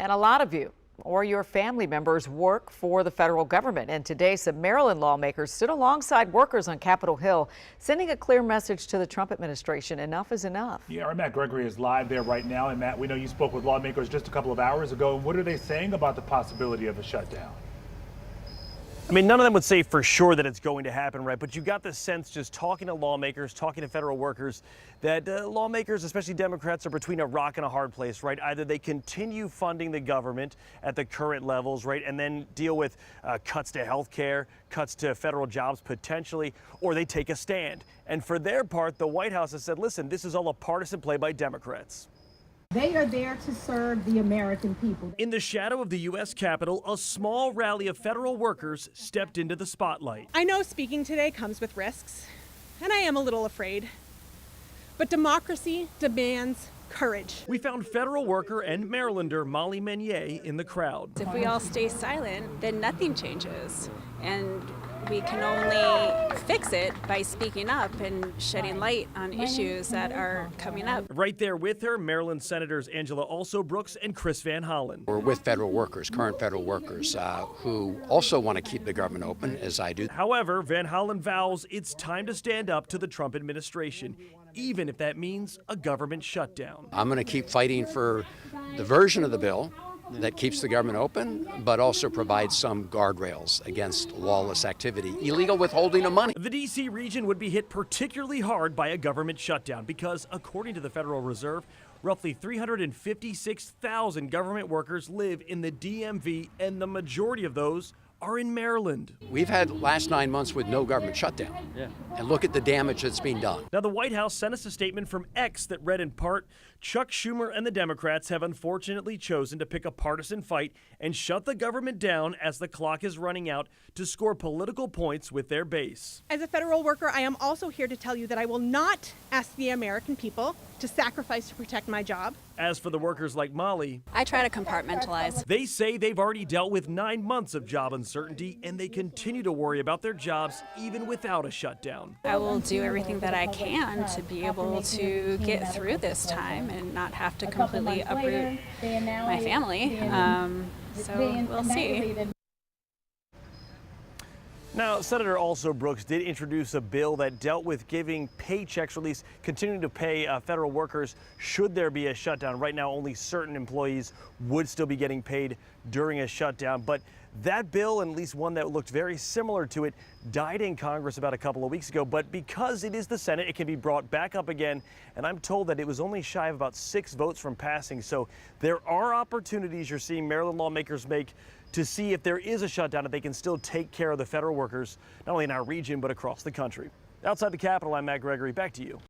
And a lot of you or your family members work for the federal government. And today, some Maryland lawmakers stood alongside workers on Capitol Hill, sending a clear message to the Trump administration. Enough is enough. Yeah, our Matt Gregory is live there right now. And Matt, we know you spoke with lawmakers just a couple of hours ago. What are they saying about the possibility of a shutdown? I mean, none of them would say for sure that it's going to happen, right? But you got the sense just talking to lawmakers, talking to federal workers, that lawmakers, especially Democrats, are between a rock and a hard place, right? Either they continue funding the government at the current levels, right, and then deal with cuts to health care, cuts to federal jobs potentially, or they take a stand. And for their part, the White House has said, listen, this is all a partisan play by Democrats. They are there to serve the American people. In the shadow of the U.S. Capitol, a small rally of federal workers stepped into the spotlight. I know speaking today comes with risks, and I am a little afraid. But democracy demands courage. We found federal worker and Marylander Molly Meunier in the crowd. If we all stay silent, then nothing changes. And we can only fix it by speaking up and shedding light on issues that are coming up. Right there with her, Maryland Senators Angela Alsobrooks and Chris Van Hollen. We're with federal workers, current federal workers, who also want to keep the government open, as I do. However, Van Hollen vows it's time to stand up to the Trump administration, even if that means a government shutdown. I'm going to keep fighting for the version of the bill that keeps the government open, but also provides some guardrails against lawless activity, illegal withholding of money. The D.C. region would be hit particularly hard by a government shutdown because, according to the Federal Reserve, roughly 356,000 government workers live in the DMV, and the majority of those are in Maryland. We've had last 9 months with no government shutdown. And look at the damage that's being done. Now, the White House sent us a statement from X that read in part, Chuck Schumer and the Democrats have unfortunately chosen to pick a partisan fight and shut the government down as the clock is running out to score political points with their base. As a federal worker, I am also here to tell you that I will not ask the American people to sacrifice to protect my job. As for the workers like Molly, I try to compartmentalize. they say they've already dealt with 9 months of job uncertainty and they continue to worry about their jobs even without a shutdown. I will do everything that I can to be able to get through this time and not have to completely uproot my family. So we'll see. Now, Senator Alsobrooks did introduce a bill that dealt with giving paychecks, or at least continuing to pay federal workers should there be a shutdown. Right now, only certain employees would still be getting paid during a shutdown. But that bill, and at least one that looked very similar to it, died in Congress about a couple of weeks ago. But because it is the Senate, it can be brought back up again. And I'm told that it was only shy of about 6 votes from passing. So there are opportunities you're seeing Maryland lawmakers make to see if there is a shutdown, if they can still take care of the federal workers, not only in our region, but across the country. Outside the Capitol, I'm Matt Gregory. Back to you.